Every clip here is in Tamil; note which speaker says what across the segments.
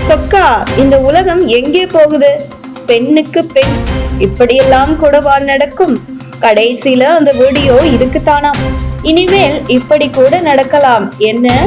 Speaker 1: சொக்கா, இந்த உலகம் எங்கே போகுது? பெண்ணுக்கு பெண் இப்படியெல்லாம் கூடவா நடக்கும்? கடைசியில அந்த வீடியோ இதுக்குத்தானாம். இனிமேல் இப்படி கூட நடக்கலாம். என்ன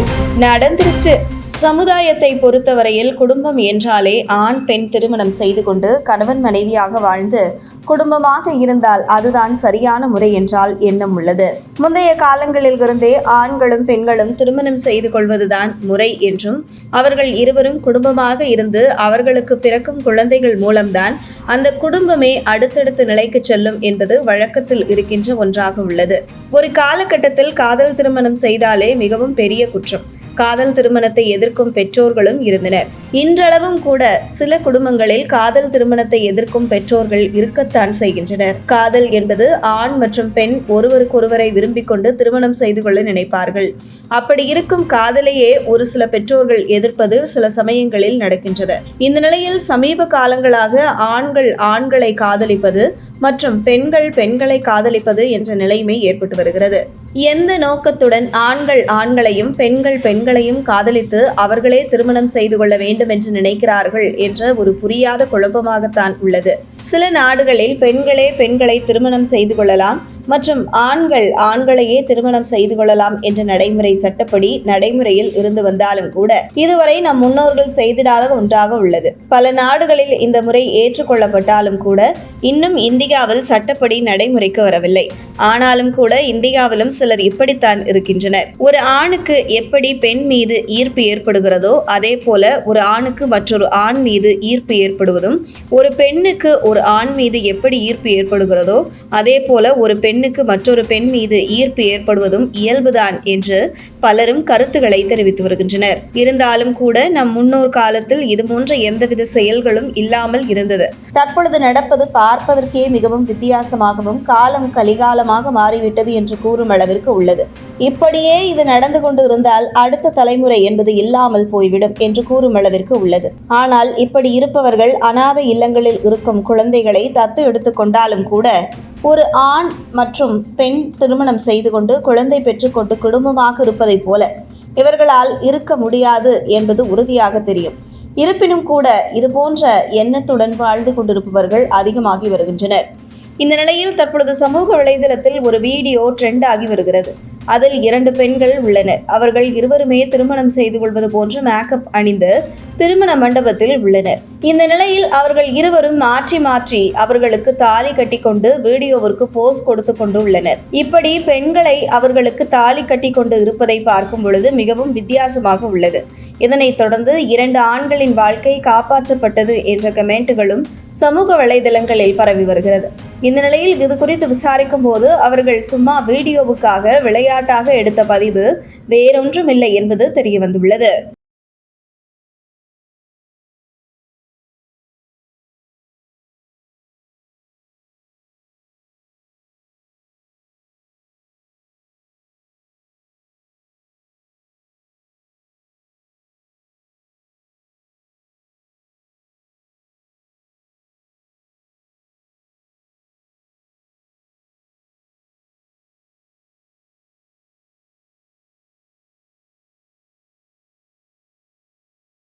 Speaker 1: நடந்துருச்சு? சமுதாயத்தை பொறுத்தவரையில் குடும்பம் என்றாலே ஆண் பெண் திருமணம் செய்து கொண்டு கணவன் மனைவியாக வாழ்ந்து குடும்பமாக இருந்தால் அதுதான் சரியான முறை என்றால் எண்ணம் உள்ளது. முந்தைய காலங்களில் இருந்தே ஆண்களும் பெண்களும் திருமணம் செய்து கொள்வதுதான் முறை என்றும் அவர்கள் இருவரும் குடும்பமாக இருந்து அவர்களுக்கு பிறக்கும் குழந்தைகள் மூலம்தான் அந்த குடும்பமே அடுத்தடுத்த நிலைக்கு செல்லும் என்பது வழக்கத்தில் இருக்கின்ற ஒன்றாக உள்ளது. ஒரு காலகட்டத்தில் காதல் திருமணம் செய்தாலே மிகவும் பெரிய குற்றம். காதல் திருமணத்தை எதிர்க்கும் பெற்றோர்களும் இருந்தனர். இன்றளவும் கூட சில குடும்பங்களில் காதல் திருமணத்தை எதிர்க்கும் பெற்றோர்கள் இருக்கத்தான் செய்கின்றனர். காதல் என்பது ஆண் மற்றும் பெண் ஒருவருக்கொருவரை விரும்பிக் கொண்டு திருமணம் செய்து கொள்ள நினைப்பார்கள். அப்படி இருக்கும் காதலையே ஒரு சில பெற்றோர்கள் எதிர்ப்பது சில சமயங்களில் நடக்கின்றது. இந்த நிலையில் சமீப காலங்களாக ஆண்கள் ஆண்களை காதலிப்பது மற்றும் பெண்கள் பெண்களை காதலிப்பது என்ற நிலைமை ஏற்பட்டு வருகிறது. எந்த நோக்கத்துடன் ஆண்கள் ஆண்களையும் பெண்கள் பெண்களையும் காதலித்து அவர்களே திருமணம் செய்து கொள்ள வேண்டும் என்று நினைக்கிறார்கள் என்ற ஒரு புரியாத குழப்பமாகத்தான் உள்ளது. சில நாடுகளில் பெண்களே பெண்களை திருமணம் செய்து கொள்ளலாம் மற்றும் ஆண்கள் ஆண்களையே திருமணம் செய்து கொள்ளலாம் என்ற நடைமுறை சட்டப்படி நடைமுறையில் இருந்து வந்தாலும் கூட இதுவரை நம் முன்னோர்கள் செய்திடாத ஒன்றாக உள்ளது. பல நாடுகளில் இந்த முறை ஏற்றுக்கொள்ளப்பட்டாலும் கூட இன்னும் இந்தியாவில் சட்டப்படி நடைமுறைக்கு வரவில்லை. ஆனாலும் கூட இந்தியாவிலும் சிலர் இப்படித்தான் இருக்கின்றனர். ஒரு ஆணுக்கு எப்படி பெண் மீது ஈர்ப்பு ஏற்படுகிறதோ அதே போல ஒரு ஆணுக்கு மற்றொரு ஆண் மீது ஈர்ப்பு ஏற்படுவதும், ஒரு பெண்ணுக்கு ஒரு ஆண் மீது எப்படி ஈர்ப்பு ஏற்படுகிறதோ அதே போல ஒரு பெண்ணுக்கு மற்றொரு பெண் மீது ஈர்ப்பு ஏற்படுவதும் இயல்புதான் என்று பலரும் கருத்துக்களை தெரிவித்து வருகின்றனர். இருந்தாலும் கூட நம் முன்னோர் காலத்தில் இது போன்ற எந்தவித செயல்களும் இல்லாமல் இருந்தது. தற்பொழுது நடப்பது பார்ப்பதற்கே மிகவும் வித்தியாசமாகவும் காலம் கலிகாலமாக மாறிவிட்டது என்று கூறும் அளவிற்கு உள்ளது. இப்படியே இது நடந்து கொண்டு இருந்தால் அடுத்த தலைமுறை என்பது இல்லாமல் போய்விடும் என்று கூறும் அளவிற்கு உள்ளது. ஆனால் இப்படி இருப்பவர்கள் அநாதை இல்லங்களில் இருக்கும் குழந்தைகளை தத்து எடுத்துக் கொண்டாலும் கூட ஒரு ஆண் மற்றும் பெண் திருமணம் செய்து கொண்டு குழந்தை பெற்றுக்கொண்டு குடும்பமாக இருப்பதை போல இவர்களால் இருக்க முடியாது என்பது உறுதியாக தெரியும். இருப்பினும் கூட இது போன்ற எண்ணத்துடன் வாழ்ந்து கொண்டிருப்பவர்கள் அதிகமாகி வருகின்றனர். இந்த நிலையில் தற்பொழுது சமூக வலைதளத்தில் ஒரு வீடியோ ட்ரெண்ட் ஆகி வருகிறது. அதில் 2 பெண்கள் உள்ளனர். அவர்கள் இருவருமே திருமணம் செய்து கொள்வது போன்று மேக்கப் அணிந்து திருமண மண்டபத்தில் உள்ளனர். இந்த நிலையில் அவர்கள் இருவரும் மாற்றி மாற்றி அவர்களுக்கு தாலி கட்டி கொண்டு வீடியோவிற்கு போஸ் கொடுத்து கொண்டு உள்ளனர். இப்படி பெண்களை அவர்களுக்கு தாலி கட்டி கொண்டு இருப்பதை பார்க்கும் பொழுது மிகவும் வித்தியாசமாக உள்ளது. இதனைத் தொடர்ந்து 2 ஆண்களின் வாழ்க்கை காப்பாற்றப்பட்டது என்ற கமெண்ட்டுகளும் சமூக வலைதளங்களில் பரவி வருகிறது. இந்த நிலையில் இது குறித்து விசாரிக்கும் போது அவர்கள் சும்மா வீடியோவுக்காக விளையாட்டாக எடுத்த பதிவு வேறொன்றுமில்லை என்பது தெரிய வந்துள்ளது.